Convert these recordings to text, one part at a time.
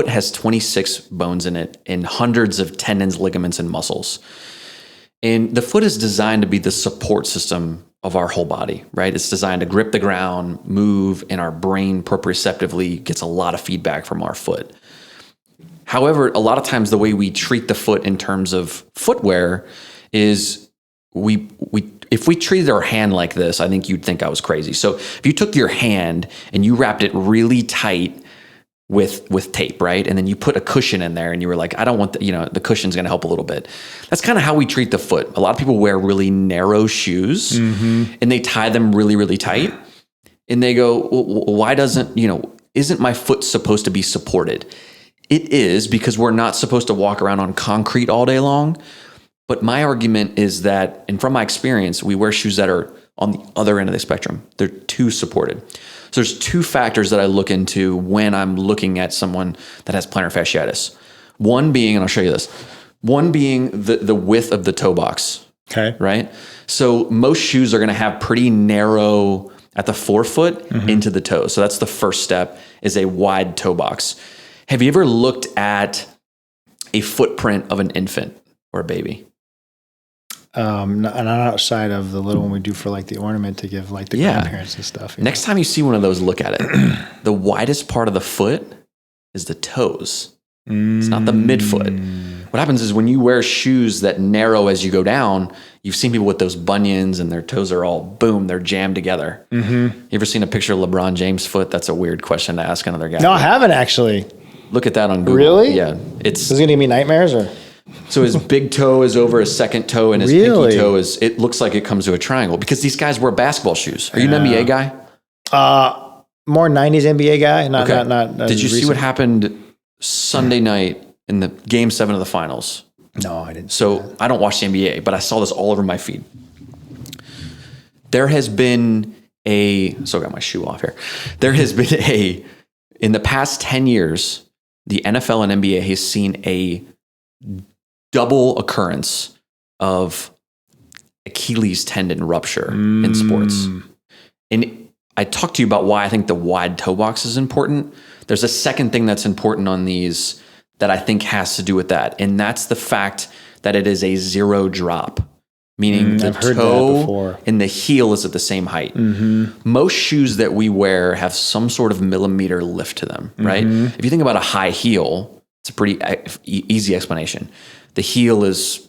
foot has 26 bones in it and hundreds of tendons, ligaments, and muscles. And the foot is designed to be the support system of our whole body, right? It's designed to grip the ground, move, and our brain proprioceptively gets a lot of feedback from our foot. However, a lot of times the way we treat the foot in terms of footwear is if we treated our hand like this, I think you'd think I was crazy. So if you took your hand and you wrapped it really tight with tape, right? And then you put a cushion in there and you were like, I don't want the cushion's going to help a little bit. That's kind of how we treat the foot. A lot of people wear really narrow shoes and they tie them really, really tight. And they go, well, why isn't my foot supposed to be supported? It is, because we're not supposed to walk around on concrete all day long. But my argument is that, and from my experience, we wear shoes that are on the other end of the spectrum. They're too supported. So there's two factors that I look into when I'm looking at someone that has plantar fasciitis. One being, and I'll show you this, one being the width of the toe box. Okay. Right? So most shoes are going to have pretty narrow at the forefoot into the toe. So that's the first step, is a wide toe box. Have you ever looked at a footprint of an infant or a baby? Not outside of the little one we do for like the ornament to give like the grandparents and stuff. Next time you see one of those, look at it. The widest part of the foot is the toes. It's not the midfoot. What happens is when you wear shoes that narrow as you go down, you've seen people with those bunions and their toes are all, boom, they're jammed together. You ever seen a picture of LeBron James' foot? That's a weird question to ask another guy. No, I haven't actually. Look at that on Google. Really? Yeah. Is it going to give me nightmares or? So his big toe is over his second toe, and his pinky toe it looks like it comes to a triangle because these guys wear basketball shoes. Are you an NBA guy? More 90s NBA guy. Not Did you see what happened Sunday night in the Game 7 of the finals? No, I didn't. So I don't watch the NBA, but I saw this all over my feed. There has been still got my shoe off here. There has been in the past 10 years, the NFL and NBA has seen a double occurrence of Achilles tendon rupture in sports. And I talked to you about why I think the wide toe box is important. There's a second thing that's important on these that I think has to do with that. And that's the fact that it is a zero drop, meaning the toe and the heel is at the same height. Most shoes that we wear have some sort of millimeter lift to them, right? If you think about a high heel, it's a pretty easy explanation. The heel is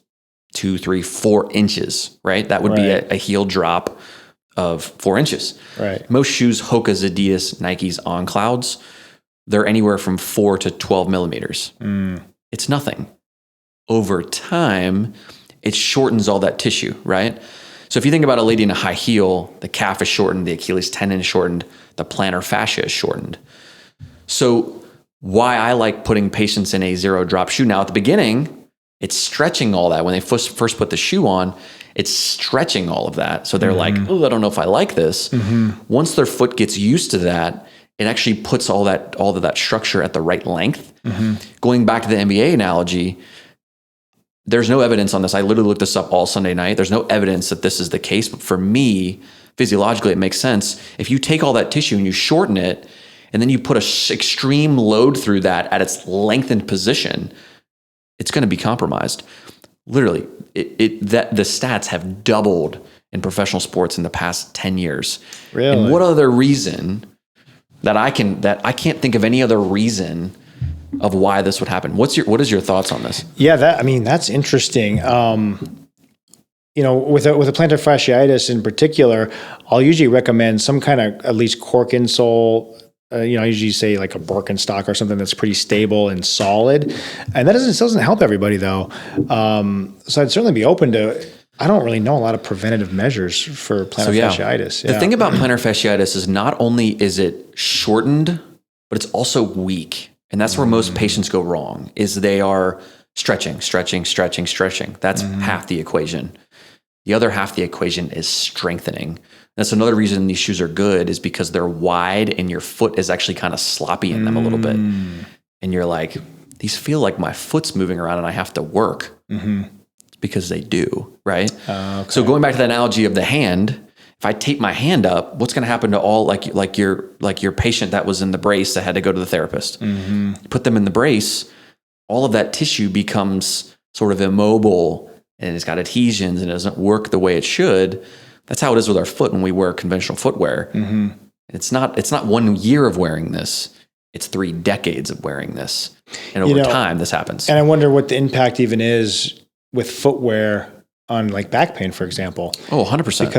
2, 3, 4 inches, right? That would be a heel drop of 4 inches. Right. Most shoes, Hoka's, Adidas, Nike's, On Clouds, they're anywhere from 4 to 12 millimeters. It's nothing. Over time, it shortens all that tissue, right? So if you think about a lady in a high heel, the calf is shortened, the Achilles tendon is shortened, the plantar fascia is shortened. So why I like putting patients in a zero drop shoe. Now at the beginning, it's stretching all that. When they first put the shoe on, it's stretching all of that. So they're like, oh, I don't know if I like this. Once their foot gets used to that, it actually puts all of that structure at the right length. Going back to the NBA analogy, there's no evidence on this. I literally looked this up all Sunday night. There's no evidence that this is the case. But for me, physiologically, it makes sense. If you take all that tissue and you shorten it, and then you put an extreme load through that at its lengthened position, it's going to be compromised. Literally, the stats have doubled in professional sports in the past 10 years. Really? And what other reason that I can't think of any other reason of why this would happen? What is your thoughts on this? Yeah, that's interesting. With a plantar fasciitis in particular, I'll usually recommend some kind of at least cork insole. I usually say like a Birkenstock or something that's pretty stable and solid. And that doesn't help everybody though. So I'd certainly be open to, I don't really know a lot of preventative measures for plantar fasciitis. The thing about plantar fasciitis is not only is it shortened, but it's also weak. And that's where most patients go wrong, is they are stretching. That's half the equation. The other half of the equation is strengthening. That's another reason these shoes are good, is because they're wide and your foot is actually kind of sloppy in them a little bit. And you're like, these feel like my foot's moving around and I have to work. It's because they do, right? Okay. So going back to the analogy of the hand, If I tape my hand up, what's going to happen to all like your patient that was in the brace that had to go to the therapist? Put them in the brace, all of that tissue becomes sort of immobile and it's got adhesions and it doesn't work the way it should. That's how it is with our foot when we wear conventional footwear. It's not 1 year of wearing this. It's 3 decades of wearing this. And over time, this happens. And I wonder what the impact even is with footwear on like back pain, for example. Oh, 100%. Because